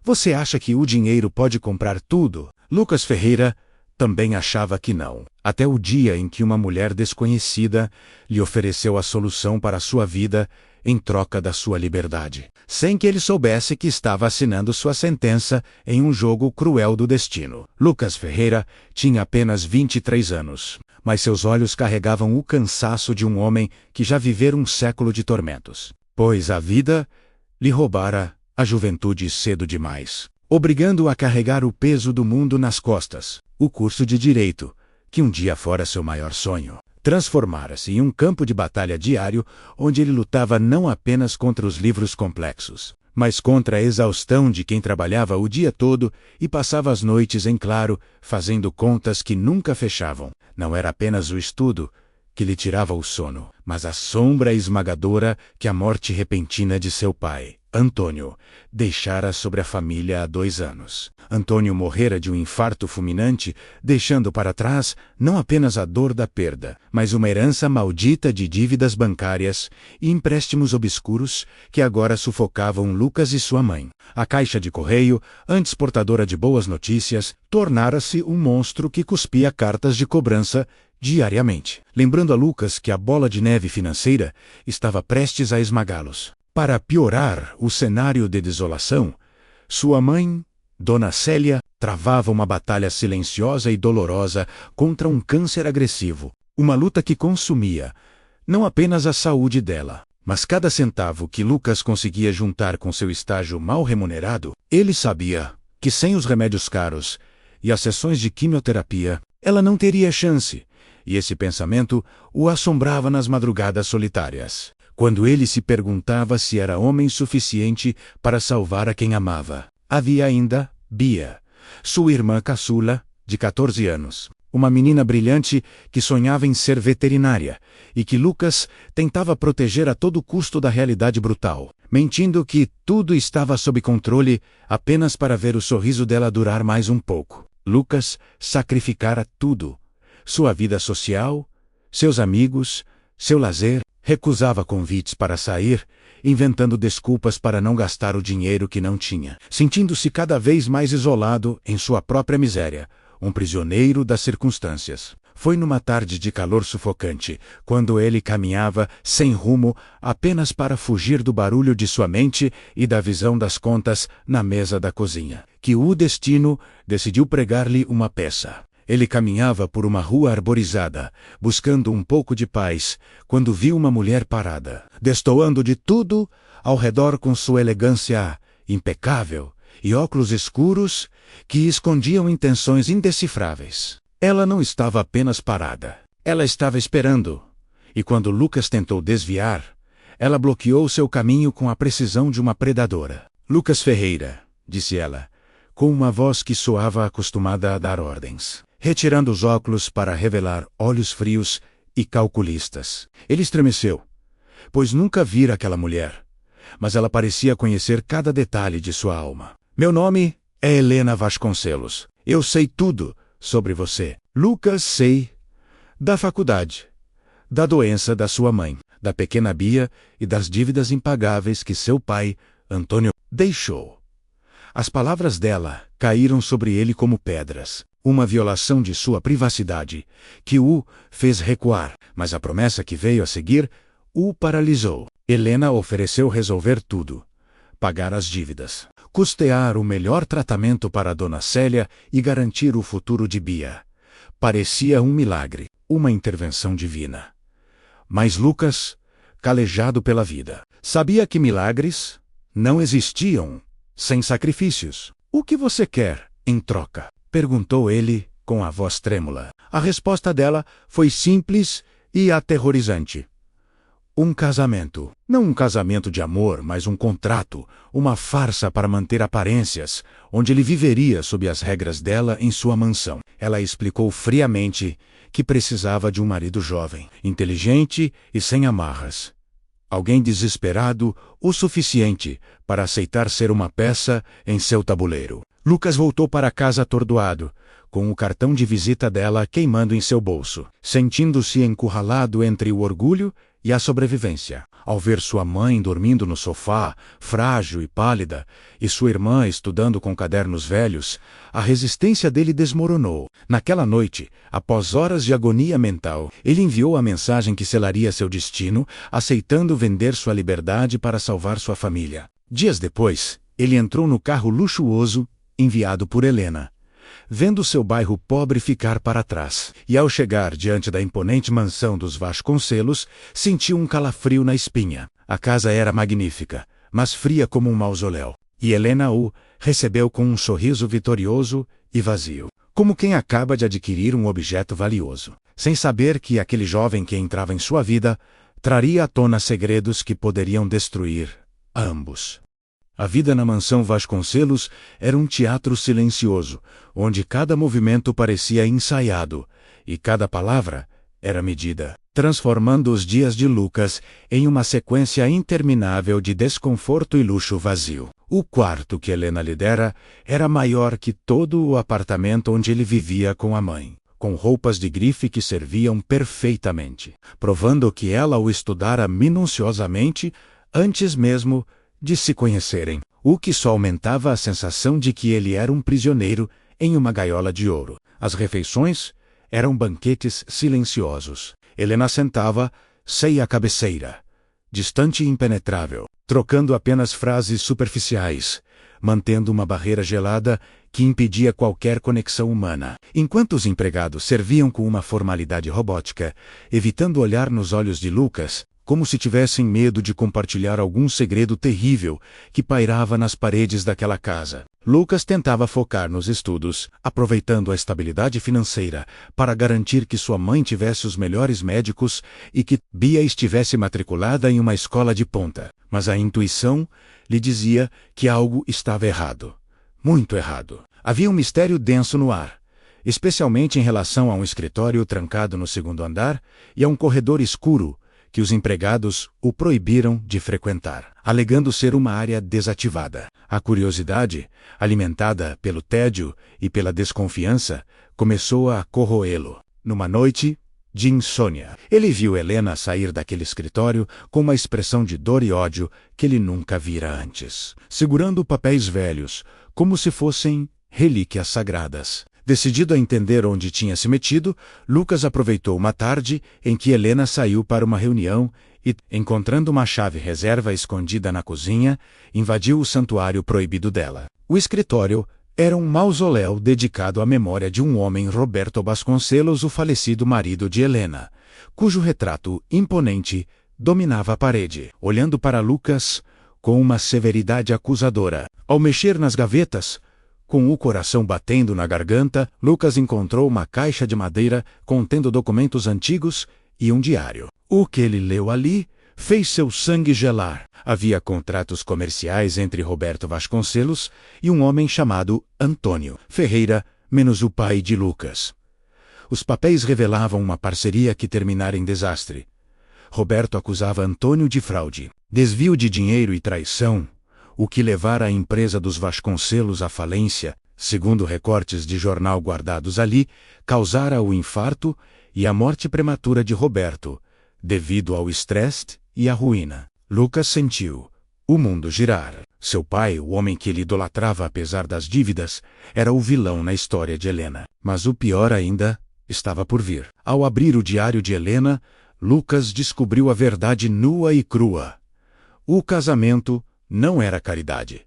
Você acha que o dinheiro pode comprar tudo? Lucas Ferreira também achava que não. Até o dia em que uma mulher desconhecida lhe ofereceu a solução para a sua vida em troca da sua liberdade, sem que ele soubesse que estava assinando sua sentença em um jogo cruel do destino. Lucas Ferreira tinha apenas 23 anos, mas seus olhos carregavam o cansaço de um homem que já vivera um século de tormentos, pois a vida lhe roubara a juventude cedo demais, obrigando-o a carregar o peso do mundo nas costas. O curso de Direito, que um dia fora seu maior sonho, transformara-se em um campo de batalha diário onde ele lutava não apenas contra os livros complexos, mas contra a exaustão de quem trabalhava o dia todo e passava as noites em claro, fazendo contas que nunca fechavam. Não era apenas o estudo que lhe tirava o sono, mas a sombra esmagadora que a morte repentina de seu pai, Antônio, deixara sobre a família há 2 anos. Antônio morrera de um infarto fulminante, deixando para trás não apenas a dor da perda, mas uma herança maldita de dívidas bancárias e empréstimos obscuros que agora sufocavam Lucas e sua mãe. A caixa de correio, antes portadora de boas notícias, tornara-se um monstro que cuspia cartas de cobrança diariamente, lembrando a Lucas que a bola de neve financeira estava prestes a esmagá-los. Para piorar o cenário de desolação, sua mãe, Dona Célia, travava uma batalha silenciosa e dolorosa contra um câncer agressivo, uma luta que consumia não apenas a saúde dela, mas cada centavo que Lucas conseguia juntar com seu estágio mal remunerado. Ele sabia que sem os remédios caros e as sessões de quimioterapia, ela não teria chance, e esse pensamento o assombrava nas madrugadas solitárias, quando ele se perguntava se era homem suficiente para salvar a quem amava. Havia ainda Bia, sua irmã caçula, de 14 anos, uma menina brilhante que sonhava em ser veterinária e que Lucas tentava proteger a todo custo da realidade brutal, mentindo que tudo estava sob controle apenas para ver o sorriso dela durar mais um pouco. Lucas sacrificara tudo: sua vida social, seus amigos, seu lazer. Recusava convites para sair, inventando desculpas para não gastar o dinheiro que não tinha, sentindo-se cada vez mais isolado em sua própria miséria, um prisioneiro das circunstâncias. Foi numa tarde de calor sufocante, quando ele caminhava sem rumo apenas para fugir do barulho de sua mente e da visão das contas na mesa da cozinha, que o destino decidiu pregar-lhe uma peça. Ele caminhava por uma rua arborizada, buscando um pouco de paz, quando viu uma mulher parada, destoando de tudo ao redor com sua elegância impecável e óculos escuros que escondiam intenções indecifráveis. Ela não estava apenas parada, ela estava esperando, e quando Lucas tentou desviar, ela bloqueou seu caminho com a precisão de uma predadora. Lucas Ferreira, disse ela, com uma voz que soava acostumada a dar ordens, retirando os óculos para revelar olhos frios e calculistas. Ele estremeceu, pois nunca vira aquela mulher, mas ela parecia conhecer cada detalhe de sua alma. Meu nome é Helena Vasconcelos. Eu sei tudo sobre você. Lucas, sei da faculdade, da doença da sua mãe, da pequena Bia e das dívidas impagáveis que seu pai, Antônio, deixou. As palavras dela caíram sobre ele como pedras, uma violação de sua privacidade, que o fez recuar, mas a promessa que veio a seguir o paralisou. Helena ofereceu resolver tudo: pagar as dívidas, custear o melhor tratamento para Dona Célia e garantir o futuro de Bia. Parecia um milagre, uma intervenção divina. Mas Lucas, calejado pela vida, sabia que milagres não existiam sem sacrifícios. O que você quer em troca? Perguntou ele com a voz trêmula. A resposta dela foi simples e aterrorizante. Um casamento. Não um casamento de amor, mas um contrato, uma farsa para manter aparências, onde ele viveria sob as regras dela em sua mansão. Ela explicou friamente que precisava de um marido jovem, inteligente e sem amarras. Alguém desesperado o suficiente para aceitar ser uma peça em seu tabuleiro. Lucas voltou para casa atordoado, com o cartão de visita dela queimando em seu bolso, sentindo-se encurralado entre o orgulho e a sobrevivência. Ao ver sua mãe dormindo no sofá, frágil e pálida, e sua irmã estudando com cadernos velhos, a resistência dele desmoronou. Naquela noite, após horas de agonia mental, ele enviou a mensagem que selaria seu destino, aceitando vender sua liberdade para salvar sua família. Dias depois, ele entrou no carro luxuoso, enviado por Helena, vendo seu bairro pobre ficar para trás. E ao chegar diante da imponente mansão dos Vasconcelos, sentiu um calafrio na espinha. A casa era magnífica, mas fria como um mausoléu. E Helena o recebeu com um sorriso vitorioso e vazio, como quem acaba de adquirir um objeto valioso, sem saber que aquele jovem que entrava em sua vida traria à tona segredos que poderiam destruir a ambos. A vida na mansão Vasconcelos era um teatro silencioso, onde cada movimento parecia ensaiado e cada palavra era medida, transformando os dias de Lucas em uma sequência interminável de desconforto e luxo vazio. O quarto que Helena lhe dera era maior que todo o apartamento onde ele vivia com a mãe, com roupas de grife que serviam perfeitamente, provando que ela o estudara minuciosamente antes mesmo de se conhecerem, o que só aumentava a sensação de que ele era um prisioneiro em uma gaiola de ouro. As refeições eram banquetes silenciosos. Helena sentava, sem a cabeceira, distante e impenetrável, trocando apenas frases superficiais, mantendo uma barreira gelada que impedia qualquer conexão humana, enquanto os empregados serviam com uma formalidade robótica, evitando olhar nos olhos de Lucas, como se tivessem medo de compartilhar algum segredo terrível que pairava nas paredes daquela casa. Lucas tentava focar nos estudos, aproveitando a estabilidade financeira para garantir que sua mãe tivesse os melhores médicos e que Bia estivesse matriculada em uma escola de ponta. Mas a intuição lhe dizia que algo estava errado. Muito errado. Havia um mistério denso no ar, especialmente em relação a um escritório trancado no segundo andar e a um corredor escuro que os empregados o proibiram de frequentar, alegando ser uma área desativada. A curiosidade, alimentada pelo tédio e pela desconfiança, começou a corroê-lo. Numa noite de insônia, ele viu Helena sair daquele escritório com uma expressão de dor e ódio que ele nunca vira antes, segurando papéis velhos, como se fossem relíquias sagradas. Decidido a entender onde tinha se metido, Lucas aproveitou uma tarde em que Helena saiu para uma reunião e, encontrando uma chave reserva escondida na cozinha, invadiu o santuário proibido dela. O escritório era um mausoléu dedicado à memória de um homem, Roberto Vasconcelos, o falecido marido de Helena, cujo retrato imponente dominava a parede, olhando para Lucas com uma severidade acusadora. Ao mexer nas gavetas, com o coração batendo na garganta, Lucas encontrou uma caixa de madeira contendo documentos antigos e um diário. O que ele leu ali fez seu sangue gelar. Havia contratos comerciais entre Roberto Vasconcelos e um homem chamado Antônio Ferreira, menos o pai de Lucas. Os papéis revelavam uma parceria que terminara em desastre. Roberto acusava Antônio de fraude, desvio de dinheiro e traição, o que levara a empresa dos Vasconcelos à falência, segundo recortes de jornal guardados ali, causara o infarto e a morte prematura de Roberto, devido ao estresse e à ruína. Lucas sentiu o mundo girar. Seu pai, o homem que ele idolatrava apesar das dívidas, era o vilão na história de Helena. Mas o pior ainda estava por vir. Ao abrir o diário de Helena, Lucas descobriu a verdade nua e crua. O casamento não era caridade.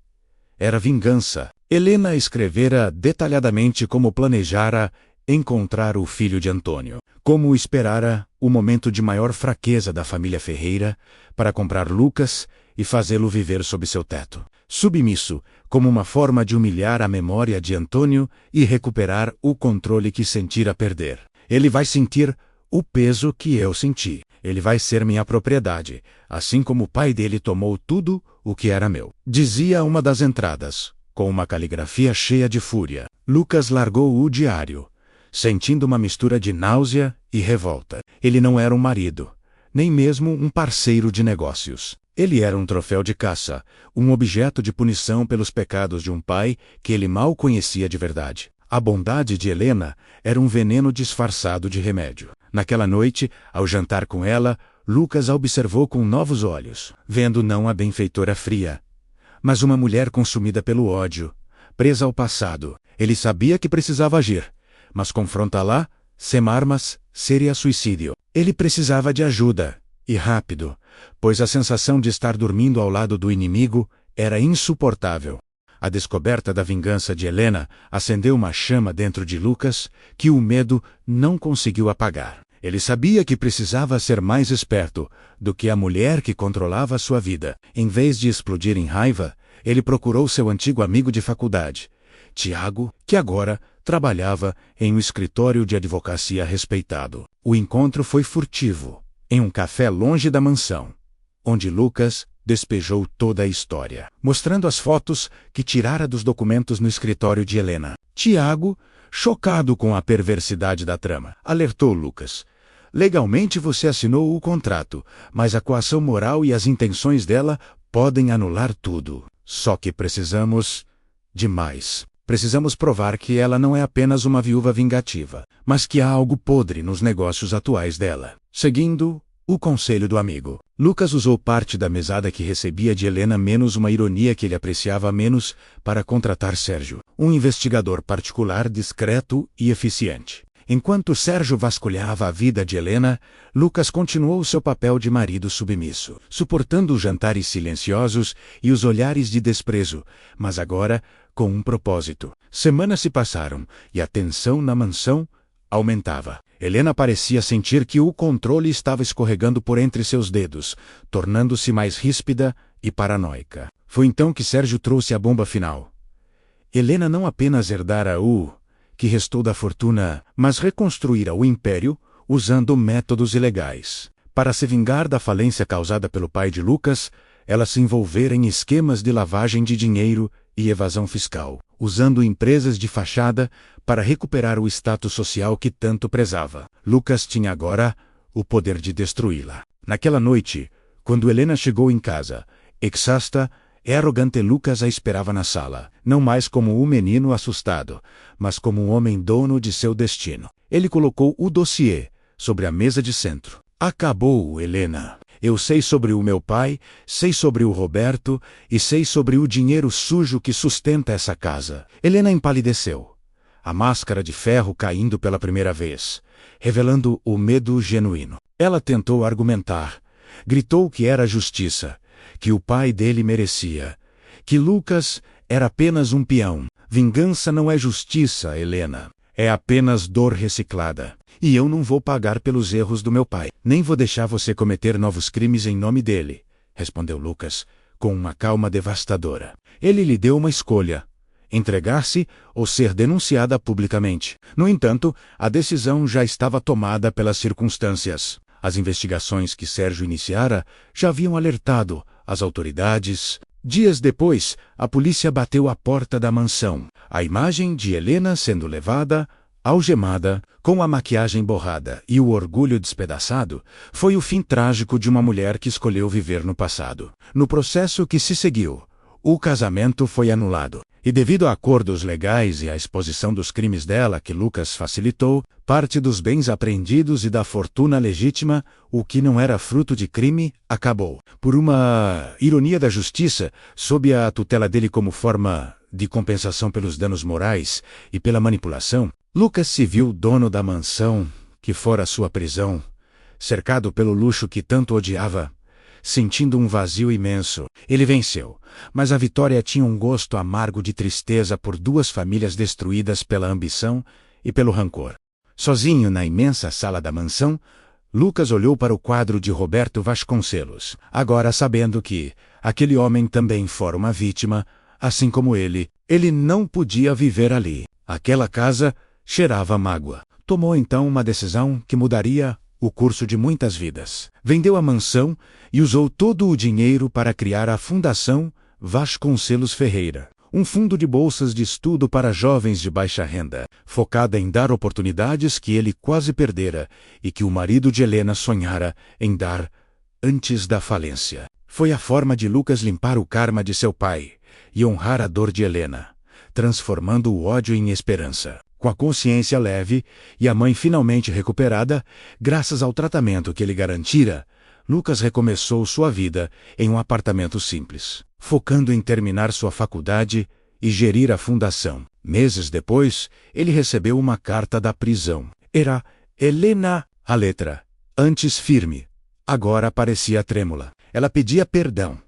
Era vingança. Helena escrevera detalhadamente como planejara encontrar o filho de Antônio, como esperara o momento de maior fraqueza da família Ferreira para comprar Lucas e fazê-lo viver sob seu teto, submisso, como uma forma de humilhar a memória de Antônio e recuperar o controle que sentira perder. Ele vai sentir o peso que eu senti. Ele vai ser minha propriedade, assim como o pai dele tomou tudo o que era meu, dizia uma das entradas, com uma caligrafia cheia de fúria. Lucas largou o diário, sentindo uma mistura de náusea e revolta. Ele não era um marido, nem mesmo um parceiro de negócios. Ele era um troféu de caça, um objeto de punição pelos pecados de um pai que ele mal conhecia de verdade. A bondade de Helena era um veneno disfarçado de remédio. Naquela noite, ao jantar com ela, Lucas a observou com novos olhos, vendo não a benfeitora fria, mas uma mulher consumida pelo ódio, presa ao passado. Ele sabia que precisava agir, mas confrontá-la, sem armas, seria suicídio. Ele precisava de ajuda, e rápido, pois a sensação de estar dormindo ao lado do inimigo era insuportável. A descoberta da vingança de Helena acendeu uma chama dentro de Lucas que o medo não conseguiu apagar. Ele sabia que precisava ser mais esperto do que a mulher que controlava sua vida. Em vez de explodir em raiva, ele procurou seu antigo amigo de faculdade, Tiago, que agora trabalhava em um escritório de advocacia respeitado. O encontro foi furtivo, em um café longe da mansão, onde Lucas despejou toda a história, mostrando as fotos que tirara dos documentos no escritório de Helena. Tiago, chocado com a perversidade da trama, alertou Lucas. Legalmente você assinou o contrato, mas a coação moral e as intenções dela podem anular tudo. Só que precisamos de mais. Precisamos provar que ela não é apenas uma viúva vingativa, mas que há algo podre nos negócios atuais dela. Seguindo o conselho do amigo, Lucas usou parte da mesada que recebia de Helena menos uma ironia que ele apreciava menos para contratar Sérgio, um investigador particular discreto e eficiente. Enquanto Sérgio vasculhava a vida de Helena, Lucas continuou seu papel de marido submisso, suportando os jantares silenciosos e os olhares de desprezo, mas agora com um propósito. Semanas se passaram e a tensão na mansão aumentava. Helena parecia sentir que o controle estava escorregando por entre seus dedos, tornando-se mais ríspida e paranoica. Foi então que Sérgio trouxe a bomba final. Helena não apenas herdara o que restou da fortuna, mas reconstruíra o império usando métodos ilegais. Para se vingar da falência causada pelo pai de Lucas, ela se envolvera em esquemas de lavagem de dinheiro e evasão fiscal, usando empresas de fachada para recuperar o status social que tanto prezava. Lucas tinha agora o poder de destruí-la. Naquela noite, quando Helena chegou em casa, exausta e arrogante, Lucas a esperava na sala, não mais como um menino assustado, mas como um homem dono de seu destino. Ele colocou o dossiê sobre a mesa de centro. Acabou, Helena. Eu sei sobre o meu pai, sei sobre o Roberto e sei sobre o dinheiro sujo que sustenta essa casa. Helena empalideceu, a máscara de ferro caindo pela primeira vez, revelando o medo genuíno. Ela tentou argumentar, gritou que era justiça, que o pai dele merecia, que Lucas era apenas um peão. Vingança não é justiça, Helena. É apenas dor reciclada. E eu não vou pagar pelos erros do meu pai. Nem vou deixar você cometer novos crimes em nome dele, respondeu Lucas, com uma calma devastadora. Ele lhe deu uma escolha: entregar-se ou ser denunciada publicamente. No entanto, a decisão já estava tomada pelas circunstâncias. As investigações que Sérgio iniciara já haviam alertado as autoridades. Dias depois, a polícia bateu à porta da mansão. A imagem de Helena sendo levada, algemada, com a maquiagem borrada e o orgulho despedaçado, foi o fim trágico de uma mulher que escolheu viver no passado. No processo que se seguiu, o casamento foi anulado. E devido a acordos legais e à exposição dos crimes dela que Lucas facilitou, parte dos bens apreendidos e da fortuna legítima, o que não era fruto de crime, acabou. Por uma ironia da justiça, sob a tutela dele como forma de compensação pelos danos morais e pela manipulação, Lucas se viu dono da mansão, que fora sua prisão, cercado pelo luxo que tanto odiava, sentindo um vazio imenso. Ele venceu, mas a vitória tinha um gosto amargo de tristeza por duas famílias destruídas pela ambição e pelo rancor. Sozinho na imensa sala da mansão, Lucas olhou para o quadro de Roberto Vasconcelos, agora sabendo que aquele homem também fora uma vítima, assim como ele não podia viver ali. Aquela casa cheirava mágoa. Tomou então uma decisão que mudaria o curso de muitas vidas. Vendeu a mansão e usou todo o dinheiro para criar a Fundação Vasconcelos Ferreira, um fundo de bolsas de estudo para jovens de baixa renda, focada em dar oportunidades que ele quase perdera e que o marido de Helena sonhara em dar antes da falência. Foi a forma de Lucas limpar o karma de seu pai e honrar a dor de Helena, transformando o ódio em esperança. Com a consciência leve e a mãe finalmente recuperada, graças ao tratamento que ele garantira, Lucas recomeçou sua vida em um apartamento simples, focando em terminar sua faculdade e gerir a fundação. Meses depois, ele recebeu uma carta da prisão. Era Helena, a letra, antes firme, agora parecia trêmula. Ela pedia perdão,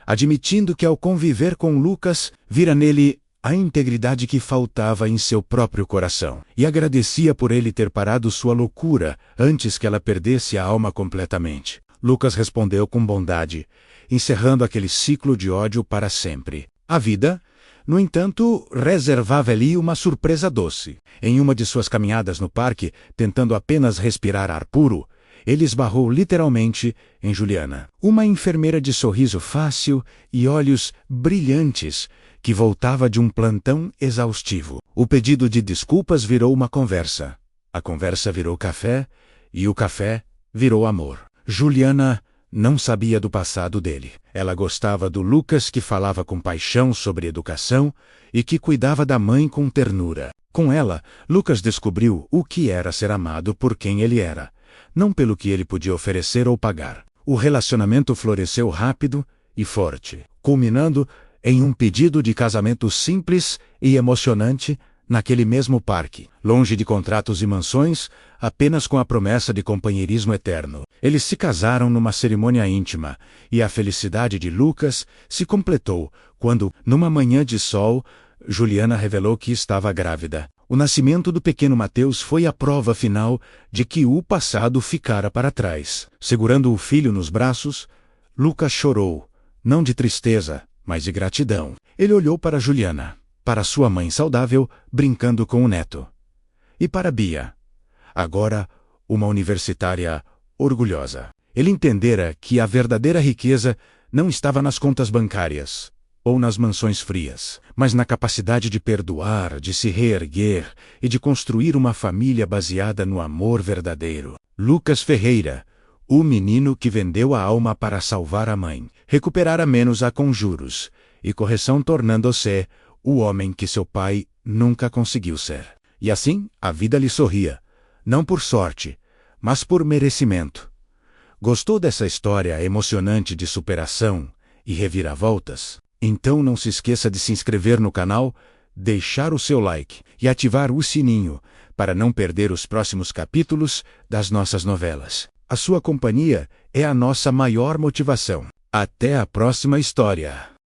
admitindo que ao conviver com Lucas, vira nele a integridade que faltava em seu próprio coração, e agradecia por ele ter parado sua loucura antes que ela perdesse a alma completamente. Lucas respondeu com bondade, encerrando aquele ciclo de ódio para sempre. A vida, no entanto, reservava-lhe uma surpresa doce. Em uma de suas caminhadas no parque, tentando apenas respirar ar puro, ele esbarrou literalmente em Juliana, uma enfermeira de sorriso fácil e olhos brilhantes, que voltava de um plantão exaustivo. O pedido de desculpas virou uma conversa. A conversa virou café, e o café virou amor. Juliana não sabia do passado dele. Ela gostava do Lucas, que falava com paixão sobre educação e que cuidava da mãe com ternura. Com ela, Lucas descobriu o que era ser amado por quem ele era, não pelo que ele podia oferecer ou pagar. O relacionamento floresceu rápido e forte, culminando em um pedido de casamento simples e emocionante naquele mesmo parque, longe de contratos e mansões, apenas com a promessa de companheirismo eterno. Eles se casaram numa cerimônia íntima, e a felicidade de Lucas se completou quando, numa manhã de sol, Juliana revelou que estava grávida. O nascimento do pequeno Mateus foi a prova final de que o passado ficara para trás. Segurando o filho nos braços, Lucas chorou, não de tristeza, mas de gratidão. Ele olhou para Juliana, para sua mãe saudável, brincando com o neto. E para Bia, agora uma universitária orgulhosa. Ele entendera que a verdadeira riqueza não estava nas contas bancárias ou nas mansões frias, mas na capacidade de perdoar, de se reerguer e de construir uma família baseada no amor verdadeiro. Lucas Ferreira, o menino que vendeu a alma para salvar a mãe, recuperara menos-a com juros e correção, tornando-se o homem que seu pai nunca conseguiu ser. E assim, a vida lhe sorria, não por sorte, mas por merecimento. Gostou dessa história emocionante de superação e reviravoltas? Então não se esqueça de se inscrever no canal, deixar o seu like e ativar o sininho para não perder os próximos capítulos das nossas novelas. A sua companhia é a nossa maior motivação. Até a próxima história!